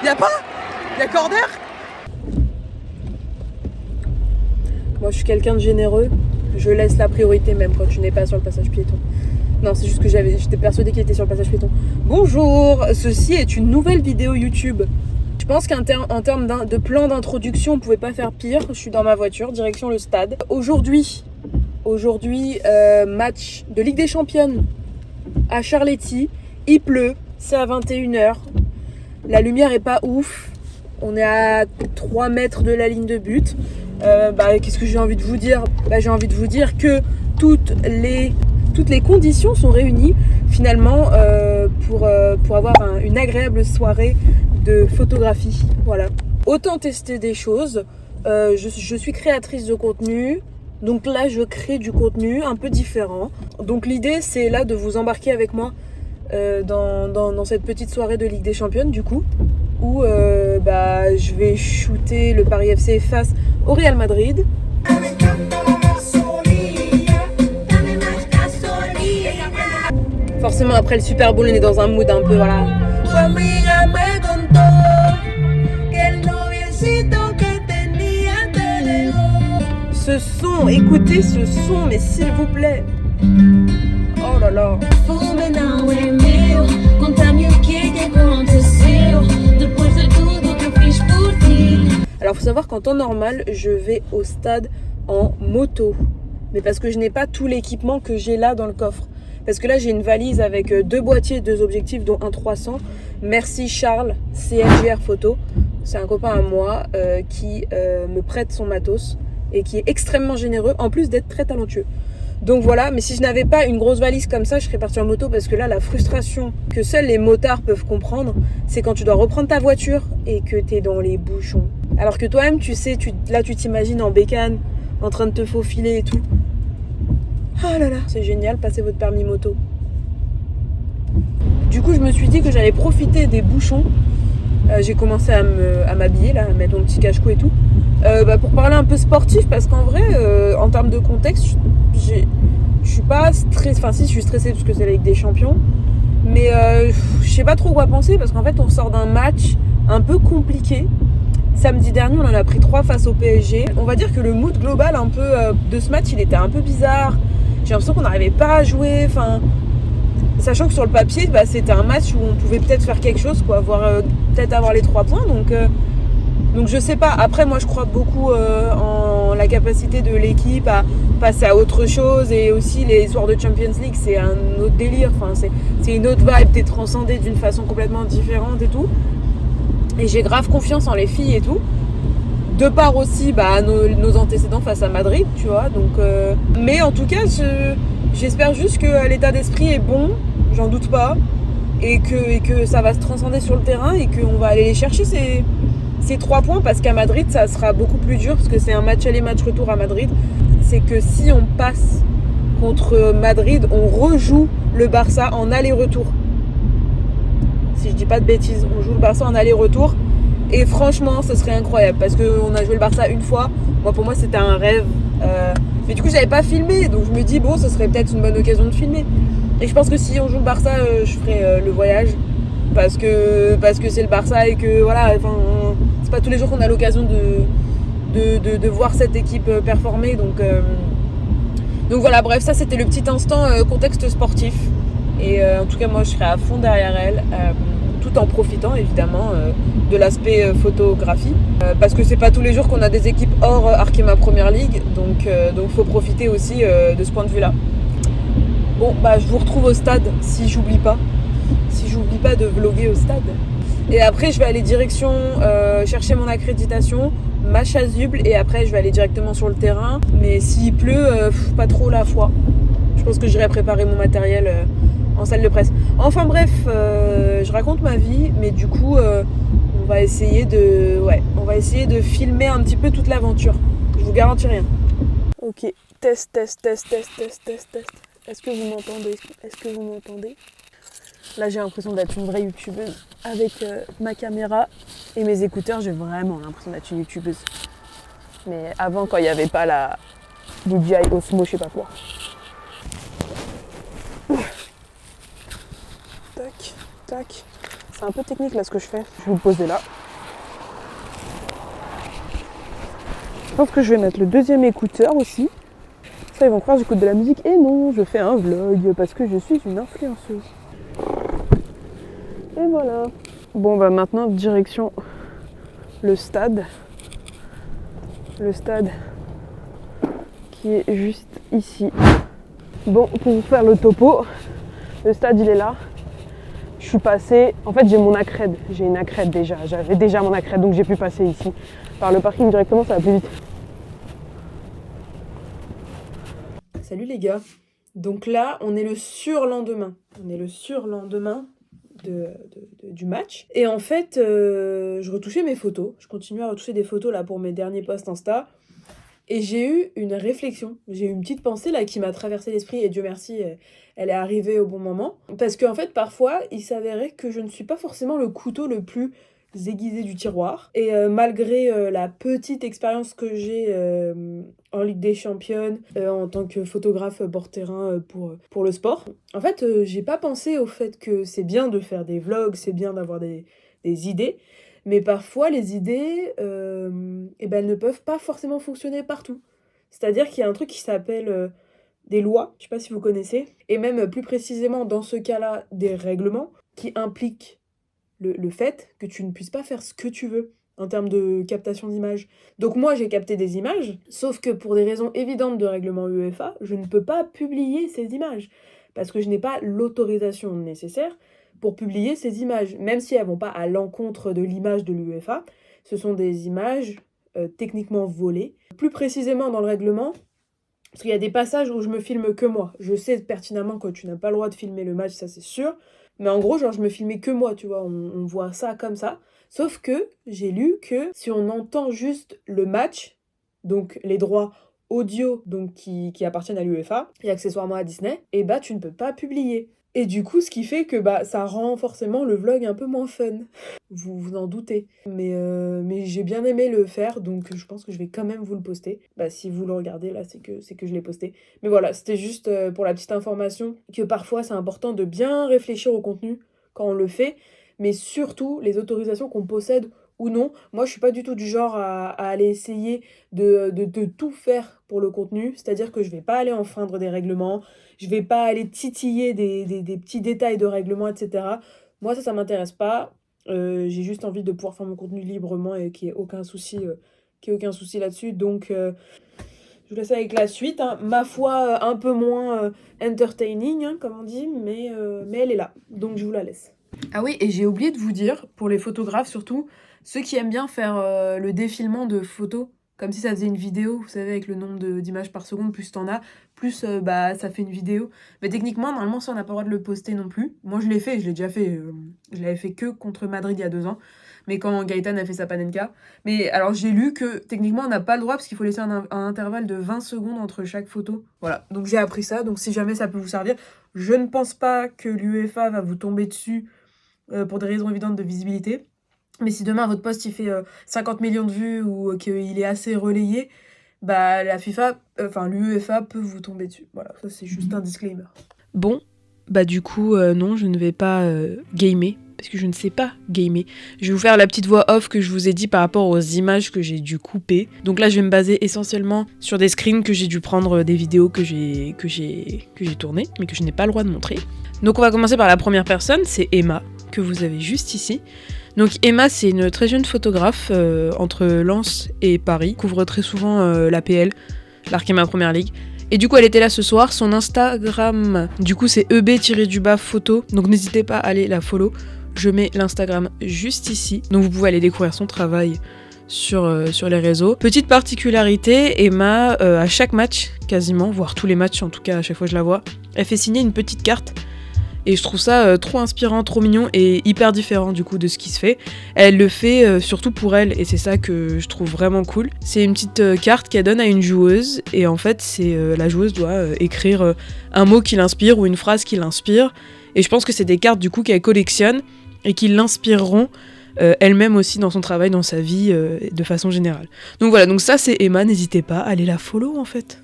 Y'a pas? Y'a corner? Moi je suis quelqu'un de généreux, je laisse la priorité même quand tu n'es pas sur le passage piéton. Non, c'est juste que j'étais persuadée qu'il était sur le passage piéton. Bonjour, ceci est une nouvelle vidéo YouTube. Je pense qu'en termes de plan d'introduction, on pouvait pas faire pire. Je suis dans ma voiture, direction le stade. Aujourd'hui, match de Ligue des Championnes à Charletti. Il pleut, c'est à 21h. La lumière est pas ouf. On est à 3 mètres de la ligne de but. Qu'est-ce que j'ai envie de vous dire? J'ai envie de vous dire que toutes les conditions sont réunies finalement pour avoir une agréable soirée de photographie. Voilà. Autant tester des choses. Je suis créatrice de contenu. Donc là, je crée du contenu un peu différent. Donc l'idée, c'est là de vous embarquer avec moi dans cette petite soirée de Ligue des Championnes, du coup, où je vais shooter le Paris FC face au Real Madrid. Forcément, après le Super Bowl, on est dans un mood un peu, voilà. Ce son, écoutez ce son, mais s'il vous plaît. Oh là là. Alors, faut savoir qu'en temps normal, je vais au stade en moto. Mais parce que je n'ai pas tout l'équipement que j'ai là dans le coffre. Parce que là, j'ai une valise avec 2 boîtiers, 2 objectifs, dont un 300. Merci Charles, CNGR Photo. C'est un copain à moi qui me prête son matos et qui est extrêmement généreux, en plus d'être très talentueux. Donc voilà, mais si je n'avais pas une grosse valise comme ça, je serais partie en moto, parce que là, la frustration que seuls les motards peuvent comprendre, c'est quand tu dois reprendre ta voiture et que tu es dans les bouchons. Alors que toi-même, tu sais, là, tu t'imagines en bécane, en train de te faufiler et tout. Ah là là, c'est génial, passez votre permis moto. Du coup, je me suis dit que j'allais profiter des bouchons. J'ai commencé à m'habiller, là, à mettre mon petit cache-cou et tout. Pour parler un peu sportif, parce qu'en vrai, en termes de contexte, je suis pas stressée. Enfin, si, je suis stressée parce que c'est la Ligue des Champions. Mais je sais pas trop quoi penser, parce qu'en fait, on sort d'un match un peu compliqué. Samedi dernier, on en a pris 3 face au PSG. On va dire que le mood global un peu de ce match, il était un peu bizarre. J'ai l'impression qu'on n'arrivait pas à jouer. Enfin, sachant que sur le papier, c'était un match où on pouvait peut-être faire quelque chose, quoi, peut-être avoir les 3 points. Donc je sais pas. Après, moi, je crois beaucoup en la capacité de l'équipe à passer à autre chose. Et aussi, les soirs de Champions League, c'est un autre délire. Enfin, c'est une autre vibe. T'es transcendé d'une façon complètement différente et tout. Et j'ai grave confiance en les filles et tout. De part aussi nos antécédents face à Madrid, tu vois. Donc, mais en tout cas, j'espère juste que l'état d'esprit est bon. J'en doute pas. Et que ça va se transcender sur le terrain. Et qu'on va aller les chercher ces 3 points. Parce qu'à Madrid, ça sera beaucoup plus dur. Parce que c'est un match aller, match retour à Madrid. C'est que si on passe contre Madrid, on rejoue le Barça en aller-retour. Si je dis pas de bêtises, on joue le Barça en aller-retour. Et franchement, ce serait incroyable. Parce qu'on a joué le Barça une fois. Pour moi, c'était un rêve. Mais du coup, j'avais pas filmé. Donc je me dis, bon, ce serait peut-être une bonne occasion de filmer. Et je pense que si on joue le Barça, je ferai le voyage. Parce que c'est le Barça et que voilà, c'est pas tous les jours qu'on a l'occasion de voir cette équipe performer. Donc voilà, bref, ça c'était le petit instant contexte sportif. Et en tout cas, moi je serai à fond derrière elle, tout en profitant évidemment de l'aspect photographie. Parce que c'est pas tous les jours qu'on a des équipes hors Arkema Premier League. Donc faut profiter aussi de ce point de vue-là. Bon, je vous retrouve au stade si j'oublie pas de vlogger au stade. Et après, je vais aller direction chercher mon accréditation, ma chasuble, et après, je vais aller directement sur le terrain. Mais s'il pleut, pas trop la foi. Je pense que j'irai préparer mon matériel en salle de presse. Enfin bref, je raconte ma vie, mais du coup, on va essayer de filmer un petit peu toute l'aventure. Je vous garantis rien. Ok, test. Est-ce que vous m'entendez? Là, j'ai l'impression d'être une vraie youtubeuse. Avec ma caméra et mes écouteurs, j'ai vraiment l'impression d'être une youtubeuse. Mais avant, quand il n'y avait pas la DJI Osmo, je sais pas quoi. Tac. c'est un peu technique là ce que je fais. Je vais vous poser là. Je pense que je vais mettre le deuxième écouteur aussi. Ça, ils vont croire que j'écoute de la musique. Et non, je fais un vlog parce que je suis une influenceuse. Et voilà. Bon, bah maintenant, direction le stade. Le stade qui est juste ici. Bon, pour vous faire le topo, le stade, il est là. Je suis passée... En fait, j'ai mon accred. J'ai une accred déjà. J'avais déjà mon accred, donc j'ai pu passer ici. Par le parking directement, ça va plus vite. Salut les gars. Donc là, on est le surlendemain. On est le surlendemain du match. Et en fait, je retouchais mes photos. Je continue à retoucher des photos là pour mes derniers posts Insta. Et j'ai eu une réflexion. J'ai eu une petite pensée là qui m'a traversé l'esprit. Et Dieu merci, elle est arrivée au bon moment. Parce qu'en fait, parfois, il s'avérait que je ne suis pas forcément le couteau le plus aiguisé du tiroir. Et malgré la petite expérience que j'ai en Ligue des Championnes, en tant que photographe bord-terrain pour le sport, en fait, j'ai pas pensé au fait que c'est bien de faire des vlogs, c'est bien d'avoir des idées, mais parfois les idées, elles ne peuvent pas forcément fonctionner partout. C'est-à-dire qu'il y a un truc qui s'appelle des lois, je sais pas si vous connaissez, et même plus précisément dans ce cas-là, des règlements qui impliquent le fait que tu ne puisses pas faire ce que tu veux en termes de captation d'images. Donc moi, j'ai capté des images, sauf que pour des raisons évidentes de règlement UEFA, je ne peux pas publier ces images, parce que je n'ai pas l'autorisation nécessaire pour publier ces images, même si elles ne vont pas à l'encontre de l'image de l'UEFA. Ce sont des images techniquement volées. Plus précisément dans le règlement, parce qu'il y a des passages où je me filme que moi. Je sais pertinemment que tu n'as pas le droit de filmer le match, ça c'est sûr. Mais en gros, genre, je me filmais que moi, tu vois. On voit ça comme ça. Sauf que j'ai lu que si on entend juste le match, donc les droits audio donc qui appartiennent à l'UEFA et accessoirement à Disney, et bah tu ne peux pas publier. Et du coup, ce qui fait que bah ça rend forcément le vlog un peu moins fun. Vous en doutez. Mais j'ai bien aimé le faire, donc je pense que je vais quand même vous le poster. Bah si vous le regardez là, c'est que je l'ai posté. Mais voilà, c'était juste pour la petite information que parfois c'est important de bien réfléchir au contenu quand on le fait, mais surtout les autorisations qu'on possède ou non. Moi, je suis pas du tout du genre à aller essayer de tout faire pour le contenu, c'est-à-dire que je vais pas aller enfreindre des règlements, je vais pas aller titiller des petits détails de règlements, etc. Moi, ça m'intéresse pas. J'ai juste envie de pouvoir faire mon contenu librement et qu'il n'y ait aucun souci, là-dessus. Donc, je vous laisse avec la suite. Hein. Ma foi, un peu moins entertaining, hein, comme on dit, mais elle est là. Donc, je vous la laisse. Ah oui, et j'ai oublié de vous dire, pour les photographes surtout, ceux qui aiment bien faire le défilement de photos, comme si ça faisait une vidéo, vous savez, avec le nombre d'images par seconde, plus t'en as, plus bah, ça fait une vidéo. Mais techniquement, normalement, ça, on n'a pas le droit de le poster non plus. Moi, je l'ai fait, je l'ai déjà fait. Je l'avais fait que contre Madrid il y a 2 ans, mais quand Gaëtan a fait sa Panenka. Mais alors, j'ai lu que techniquement, on n'a pas le droit, parce qu'il faut laisser un intervalle de 20 secondes entre chaque photo. Voilà, donc j'ai appris ça, donc si jamais ça peut vous servir, je ne pense pas que l'UEFA va vous tomber dessus pour des raisons évidentes de visibilité. Mais si demain votre post il fait 50 millions de vues ou qu'il est assez relayé, bah la FIFA, l'UEFA peut vous tomber dessus. Voilà, ça c'est juste un disclaimer. Bon, bah du coup non, je ne vais pas gamer, parce que je ne sais pas gamer. Je vais vous faire la petite voix off que je vous ai dit par rapport aux images que j'ai dû couper. Donc là je vais me baser essentiellement sur des screens que j'ai dû prendre des vidéos que j'ai tournées, mais que je n'ai pas le droit de montrer. Donc on va commencer par la première personne, c'est Emma, que vous avez juste ici. Donc Emma, c'est une très jeune photographe entre Lens et Paris, couvre très souvent l'APL, l'Arkema Premier League. Et du coup, elle était là ce soir. Son Instagram, du coup, c'est eb-photo. Donc n'hésitez pas à aller la follow. Je mets l'Instagram juste ici. Donc vous pouvez aller découvrir son travail sur les réseaux. Petite particularité, Emma, à chaque match, quasiment, voire tous les matchs, en tout cas à chaque fois je la vois, elle fait signer une petite carte. Et je trouve ça trop inspirant, trop mignon et hyper différent du coup de ce qui se fait. Elle le fait surtout pour elle et c'est ça que je trouve vraiment cool. C'est une petite carte qu'elle donne à une joueuse et en fait la joueuse doit écrire un mot qui l'inspire ou une phrase qui l'inspire. Et je pense que c'est des cartes du coup qu'elle collectionne et qui l'inspireront elle-même aussi dans son travail, dans sa vie de façon générale. Donc voilà, donc ça c'est Emma, n'hésitez pas à aller la follow en fait.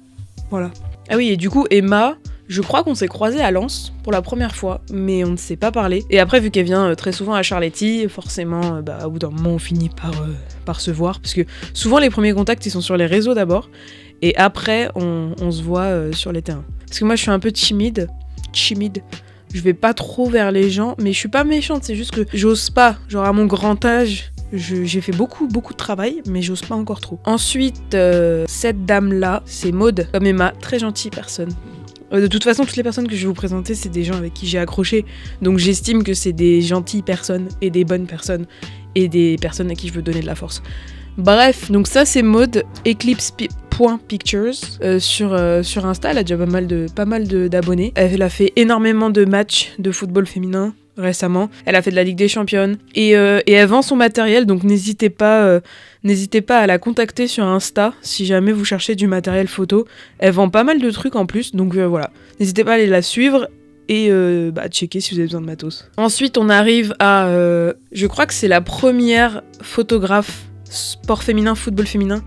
Voilà. Ah oui, et du coup Emma, Je crois qu'on s'est croisés à Lens pour la première fois, mais on ne s'est pas parlé. Et après, vu qu'elle vient très souvent à Charletti, forcément, au bout d'un moment, on finit par se voir. Parce que souvent, les premiers contacts, ils sont sur les réseaux d'abord. Et après, on se voit sur les terrains. Parce que moi, je suis un peu timide. Je vais pas trop vers les gens, mais je suis pas méchante, c'est juste que j'ose pas. Genre, à mon grand âge, j'ai fait beaucoup de travail, mais j'ose pas encore trop. Ensuite, cette dame-là, c'est Maude, comme Emma, très gentille personne. De toute façon, toutes les personnes que je vais vous présenter, c'est des gens avec qui j'ai accroché. Donc j'estime que c'est des gentilles personnes et des bonnes personnes et des personnes à qui je veux donner de la force. Bref, donc ça c'est Maude, eclipse.pictures sur Insta, elle a déjà pas mal d'abonnés. Elle a fait énormément de matchs de football féminin récemment. Elle a fait de la Ligue des Championnes et elle vend son matériel, donc n'hésitez pas à la contacter sur Insta si jamais vous cherchez du matériel photo. Elle vend pas mal de trucs en plus, donc voilà. N'hésitez pas à aller la suivre et checker si vous avez besoin de matos. Ensuite, on arrive à... je crois que c'est la première photographe sport féminin, football féminin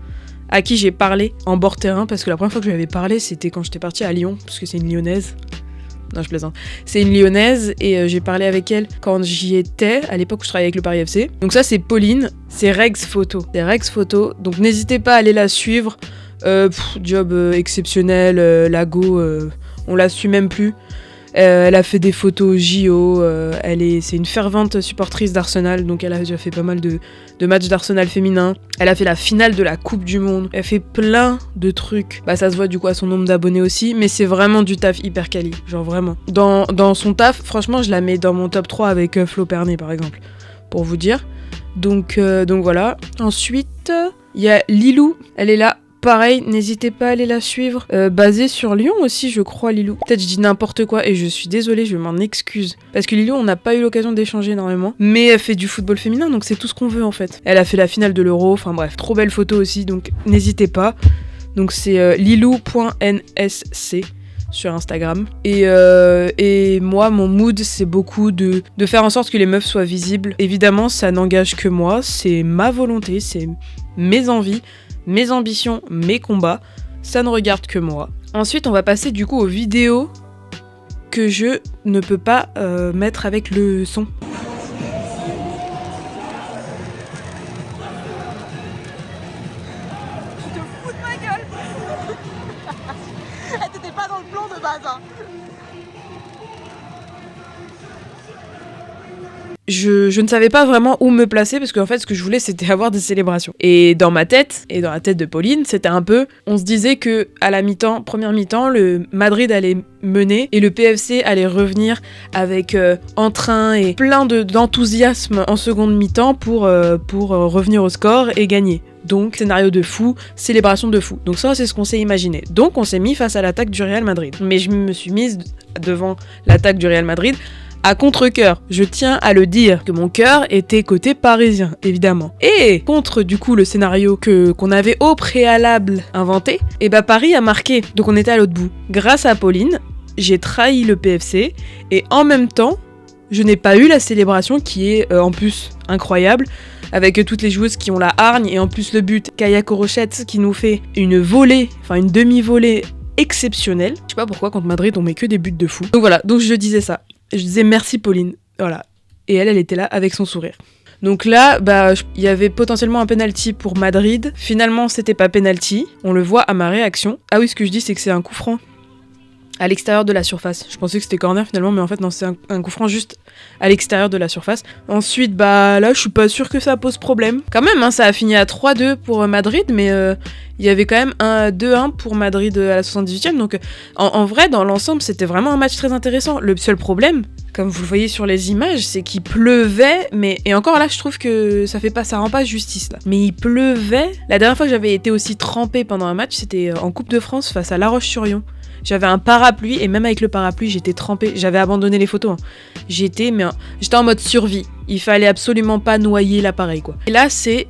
à qui j'ai parlé en bord terrain, parce que la première fois que je lui avais parlé, c'était quand j'étais partie à Lyon, parce que c'est une Lyonnaise. Non, je plaisante. C'est une Lyonnaise et j'ai parlé avec elle quand j'y étais, à l'époque où je travaillais avec le Paris FC. Donc ça, c'est Pauline, c'est Rex Photo. C'est Rex Photo, donc n'hésitez pas à aller la suivre. Job exceptionnel, Lago, on la suit même plus. Elle a fait des photos JO, c'est une fervente supportrice d'Arsenal, donc elle a déjà fait pas mal de matchs d'Arsenal féminin. Elle a fait la finale de la Coupe du Monde. Elle fait plein de trucs. Ça se voit du coup à son nombre d'abonnés aussi, mais c'est vraiment du taf hyper quali, genre vraiment. Dans son taf, franchement, je la mets dans mon top 3 avec Flo Pernet par exemple, pour vous dire. Donc voilà. Ensuite, il y a Lilou, elle est là. Pareil, n'hésitez pas à aller la suivre. Basée sur Lyon aussi, je crois, Lilou. Peut-être je dis n'importe quoi et je suis désolée, je m'en excuse. Parce que Lilou, on n'a pas eu l'occasion d'échanger énormément. Mais elle fait du football féminin, donc c'est tout ce qu'on veut en fait. Elle a fait la finale de l'Euro, enfin bref, trop belle photo aussi, donc n'hésitez pas. Donc c'est lilou.nsc sur Instagram. Et moi, mon mood, c'est beaucoup de faire en sorte que les meufs soient visibles. Évidemment, ça n'engage que moi, c'est ma volonté, c'est mes envies. Mes ambitions, mes combats, ça ne regarde que moi. Ensuite, on va passer du coup aux vidéos que je ne peux pas mettre avec le son. Tu te fous de ma gueule. T'étais pas dans le plan de base, hein. Je ne savais pas vraiment où me placer parce qu'en fait ce que je voulais c'était avoir des célébrations. Et dans ma tête, et dans la tête de Pauline, c'était un peu, on se disait que à la mi-temps, première mi-temps, le Madrid allait mener et le PFC allait revenir avec entrain et plein d'enthousiasme en seconde mi-temps pour revenir au score et gagner. Donc scénario de fou, célébration de fou. Donc ça c'est ce qu'on s'est imaginé. Donc on s'est mis face à l'attaque du Real Madrid. Mais je me suis mise devant l'attaque du Real Madrid à contre-cœur. Je tiens à le dire que mon cœur était côté parisien, évidemment. Et contre du coup le scénario qu'on avait au préalable inventé, et Paris a marqué. Donc on était à l'autre bout. Grâce à Pauline, j'ai trahi le PFC et en même temps, je n'ai pas eu la célébration qui est en plus incroyable, avec toutes les joueuses qui ont la hargne et en plus le but, Kaya Korochette qui nous fait une volée, enfin une demi-volée exceptionnelle. Je sais pas pourquoi contre Madrid on met que des buts de fou. Donc voilà, donc je disais ça. Je disais merci Pauline, voilà. Et elle était là avec son sourire. Donc là, il y avait potentiellement un penalty pour Madrid. Finalement, c'était pas penalty. On le voit à ma réaction. Ah oui, ce que je dis, c'est que c'est un coup franc à l'extérieur de la surface. Je pensais que c'était corner finalement, mais en fait non, c'est un coup franc juste à l'extérieur de la surface. Ensuite, là, je suis pas sûre que ça pose problème. Quand même, ça a fini à 3-2 pour Madrid, mais il y avait quand même un 2-1 pour Madrid à la 78e. Donc en vrai, dans l'ensemble, c'était vraiment un match très intéressant. Le seul problème, comme vous le voyez sur les images, c'est qu'il pleuvait, et encore là, je trouve que ça rend pas justice là. Mais il pleuvait. La dernière fois que j'avais été aussi trempée pendant un match, c'était en Coupe de France face à La Roche-sur-Yon. J'avais un parapluie et même avec le parapluie, j'étais trempée. J'avais abandonné les photos. J'étais en mode survie. Il fallait absolument pas noyer l'appareil, quoi. Et là, c'est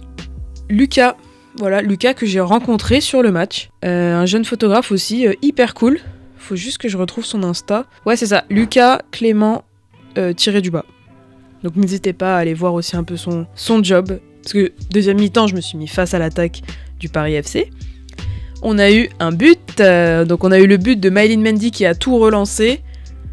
Lucas. Voilà, Lucas que j'ai rencontré sur le match. Un jeune photographe aussi, hyper cool. Faut juste que je retrouve son Insta. Ouais, c'est ça. Lucas Clément tiré du bas. Donc n'hésitez pas à aller voir aussi un peu son job. Parce que deuxième mi-temps, je me suis mis face à l'attaque du Paris FC. On a eu un but, donc on a eu le but de Mylene Mendy qui a tout relancé,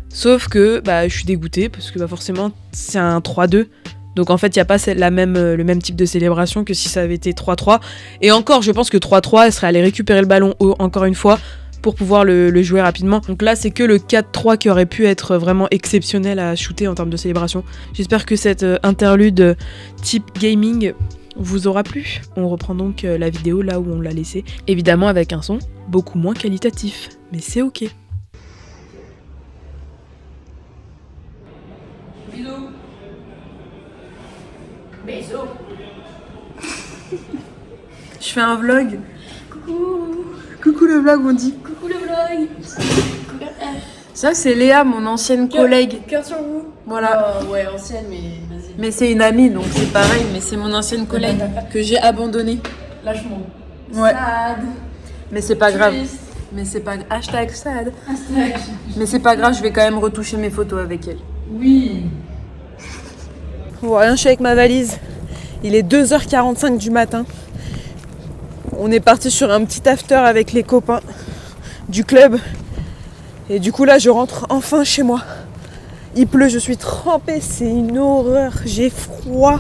sauf que je suis dégoûtée parce que forcément c'est un 3-2, donc en fait il n'y a pas le même type de célébration que si ça avait été 3-3, et encore je pense que 3-3 elle serait allée récupérer le ballon encore une fois pour pouvoir le jouer rapidement, donc là c'est que le 4-3 qui aurait pu être vraiment exceptionnel à shooter en termes de célébration. J'espère que cette interlude type gaming vous aura plu. On reprend donc la vidéo là où on l'a laissée, évidemment avec un son beaucoup moins qualitatif, mais c'est ok. Bisous. Bisous. Je fais un vlog. Coucou le vlog, on dit. Coucou le vlog. Ça c'est Léa, mon ancienne collègue. Cœur sur vous. Voilà. Ouais, ancienne, mais vas-y. Mais c'est une amie, donc c'est pareil, mais c'est mon ancienne collègue que j'ai abandonnée. Lâche-moi. Ouais. Sad. Mais c'est pas grave. Triste. Mais c'est pas hashtag sad. Hashtag. Mais c'est pas grave, je vais quand même retoucher mes photos avec elle. Oui. Rien, je suis avec ma valise. Il est 2h45 du matin. On est parti sur un petit after avec les copains du club. Et du coup là je rentre enfin chez moi. Il pleut, je suis trempée, c'est une horreur, j'ai froid.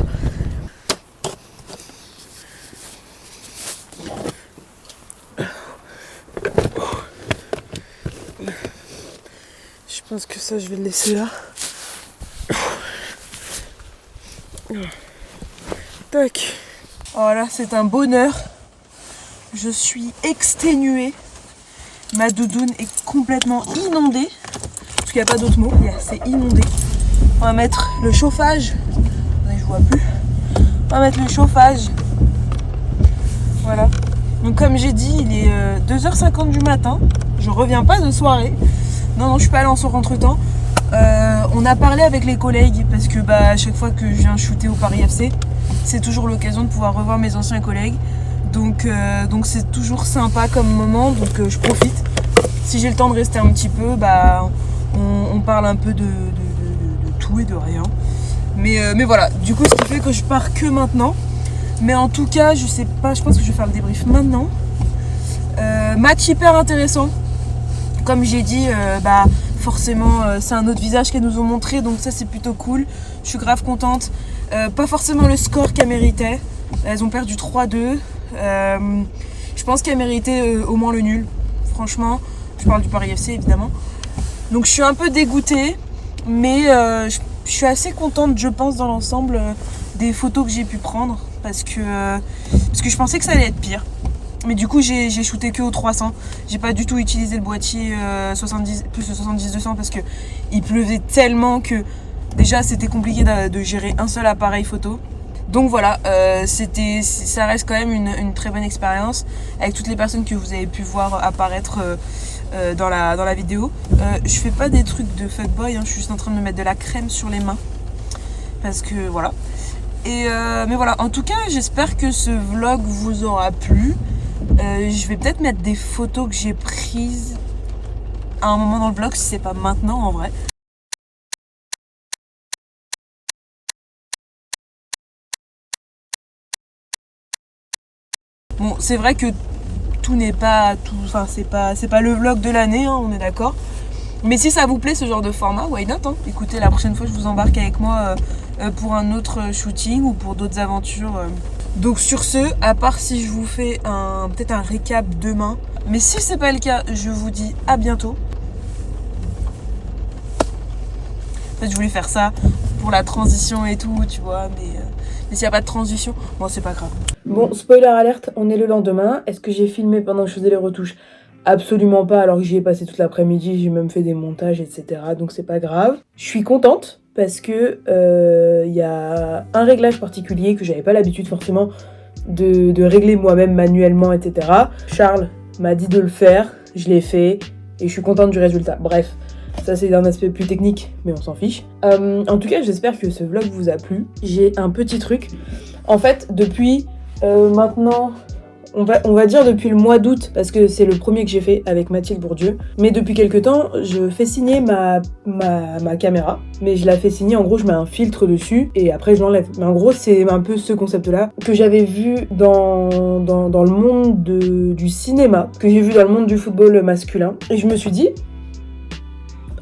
Je pense que ça je vais le laisser là. Tac. Voilà, c'est un bonheur. Je suis exténuée. Ma doudoune est complètement inondée. Parce qu'il n'y a pas d'autre mot, c'est inondé. On va mettre le chauffage. Attendez, je vois plus. On va mettre le chauffage. Voilà. Donc comme j'ai dit, il est 2h50 du matin. Je reviens pas de soirée. Non, je suis pas allée en soirée entre temps. On a parlé avec les collègues parce que à chaque fois que je viens shooter au Paris FC, c'est toujours l'occasion de pouvoir revoir mes anciens collègues. Donc c'est toujours sympa comme moment, donc je profite. Si j'ai le temps de rester un petit peu, on parle un peu de tout et de rien. Mais voilà, du coup ce qui fait que je pars que maintenant. Mais en tout cas, je sais pas, je pense que je vais faire le débrief maintenant. Match hyper intéressant. Comme j'ai dit, forcément c'est un autre visage qu'elles nous ont montré, donc ça c'est plutôt cool. Je suis grave contente. Pas forcément le score qu'elles méritaient. Elles ont perdu 3-2. Je pense qu'elles méritaient au moins le nul. Franchement, je parle du Paris FC évidemment. Donc je suis un peu dégoûtée, mais je suis assez contente, je pense, dans l'ensemble des photos que j'ai pu prendre, parce que je pensais que ça allait être pire. Mais du coup j'ai shooté que au 300. J'ai pas du tout utilisé le boîtier 70, plus de 70-200 parce que il pleuvait tellement que déjà c'était compliqué de gérer un seul appareil photo. Donc voilà, ça reste quand même une très bonne expérience avec toutes les personnes que vous avez pu voir apparaître dans la vidéo. Je fais pas des trucs de fuckboy, je suis juste en train de me mettre de la crème sur les mains parce que voilà. Mais voilà, en tout cas j'espère que ce vlog vous aura plu. Je vais peut-être mettre des photos que j'ai prises à un moment dans le vlog, si c'est pas maintenant en vrai. Bon, c'est vrai que tout n'est pas tout, enfin c'est pas le vlog de l'année, on est d'accord. Mais si ça vous plaît ce genre de format, why not, Écoutez, la prochaine fois je vous embarque avec moi pour un autre shooting ou pour d'autres aventures. Donc sur ce, à part si je vous fais peut-être un récap demain, mais si c'est pas le cas, je vous dis à bientôt. En fait je voulais faire ça pour la transition et tout, tu vois, mais s'il n'y a pas de transition, bon c'est pas grave. Bon, spoiler alerte, on est le lendemain. Est-ce que j'ai filmé pendant que je faisais les retouches ? Absolument pas, alors que j'y ai passé toute l'après-midi, j'ai même fait des montages, etc. Donc c'est pas grave. Je suis contente parce que y a un réglage particulier que j'avais pas l'habitude forcément de régler moi-même manuellement, etc. Charles m'a dit de le faire, je l'ai fait et je suis contente du résultat. Bref, ça c'est d'un aspect plus technique, mais on s'en fiche. En tout cas, j'espère que ce vlog vous a plu. J'ai un petit truc. En fait, depuis maintenant on va dire depuis le mois d'août, parce que c'est le premier que j'ai fait avec Mathilde Bourdieu. Mais depuis quelques temps, je fais signer ma caméra. Mais je la fais signer, en gros, je mets un filtre dessus et après je l'enlève. Mais en gros, c'est un peu ce concept-là que j'avais vu dans le monde du cinéma, que j'ai vu dans le monde du football masculin. Et je me suis dit,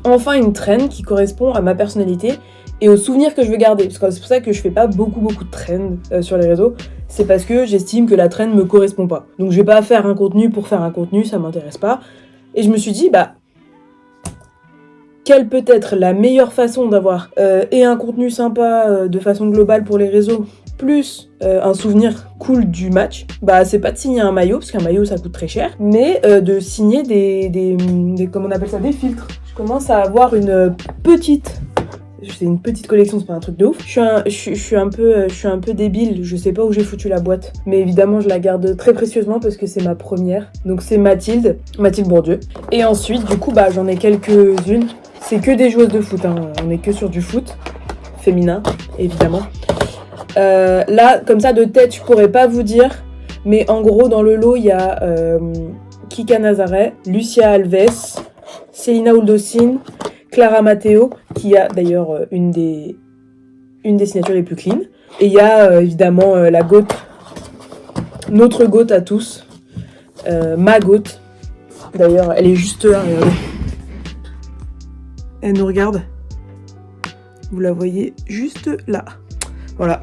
enfin une trend qui correspond à ma personnalité et aux souvenirs que je veux garder. Parce que c'est pour ça que je fais pas beaucoup de trends sur les réseaux. C'est parce que j'estime que la trend me correspond pas. Donc je vais pas faire un contenu pour faire un contenu, ça m'intéresse pas. Et je me suis dit, quelle peut être la meilleure façon d'avoir et un contenu sympa de façon globale pour les réseaux, plus un souvenir cool du match, c'est pas de signer un maillot, parce qu'un maillot ça coûte très cher, mais de signer des comment on appelle ça, des filtres. Je commence à avoir c'est une petite collection, c'est pas un truc de ouf. Je suis un peu débile, je sais pas où j'ai foutu la boîte, mais évidemment je la garde très précieusement parce que c'est ma première. Donc c'est Mathilde Bourdieu. Et ensuite du coup j'en ai quelques-unes. C'est que des joueuses de foot, hein. On est que sur du foot féminin, évidemment. Là, comme ça de tête, je pourrais pas vous dire, mais en gros dans le lot il y a Kika Nazaré, Lucia Alves, Célina Ouldossine, Clara Matteo, qui a d'ailleurs une des signatures les plus clean. Et il y a évidemment la GOAT, notre GOAT à tous, ma GOAT. D'ailleurs, elle est juste là, regardez. Elle nous regarde. Vous la voyez juste là. Voilà.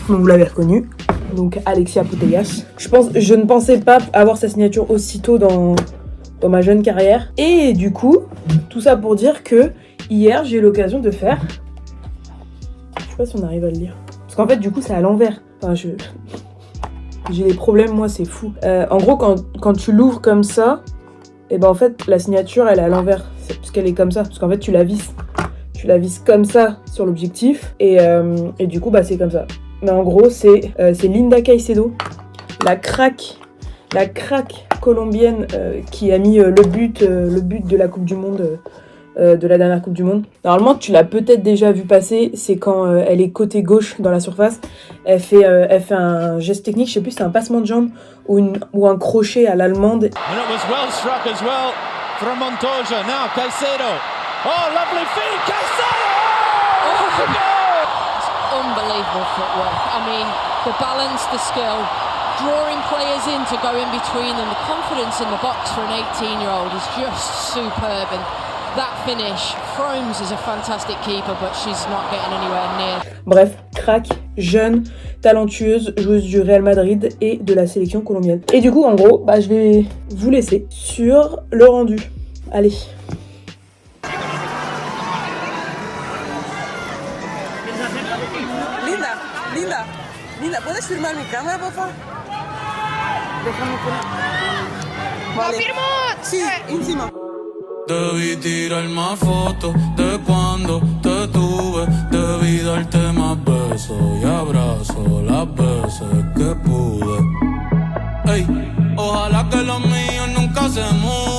Vous l'avez reconnue. Donc Alexia Putellas. Je ne pensais pas avoir sa signature aussitôt dans ma jeune carrière. Et du coup, tout ça pour dire que hier, j'ai eu l'occasion de faire... Je sais pas si on arrive à le lire. Parce qu'en fait, du coup, c'est à l'envers. Enfin, j'ai des problèmes, moi, c'est fou. En gros, quand tu l'ouvres comme ça, et en fait, la signature, elle est à l'envers. Parce qu'elle est comme ça. Parce qu'en fait, tu la visses. Tu la visses comme ça sur l'objectif. Et du coup, c'est comme ça. Mais en gros, c'est Linda Caicedo, la crack colombienne qui a mis le but de la Coupe du Monde, de la dernière Coupe du Monde. Normalement, tu l'as peut-être déjà vu passer, c'est quand elle est côté gauche dans la surface. Elle fait un geste technique, je sais plus, c'est un passement de jambe ou un crochet à l'allemande. And it was well struck as well from Montoya. Now Caicedo. Oh, lovely feed, Caicedo! Oh, goal! It's unbelievable footwork. I mean, the balance, the skill, drawing players in to go in between them, the confidence in the box for an 18-year-old is just superb. And that finish, Fromes is a fantastic keeper, but she's not getting anywhere near. Bref, crack, jeune, talentueuse, joueuse du Real Madrid et de la sélection colombienne. Et du coup, en gros, je vais vous laisser sur le rendu. Allez. Linda, ¿puedes filmar mi cámara, por favor? Déjame poner. Vale. ¿Confirmo? Sí, encima. Debí tirar más fotos de cuando te tuve. Debí darte más besos y abrazos las veces que pude. Ey, ojalá que los míos nunca se mudan.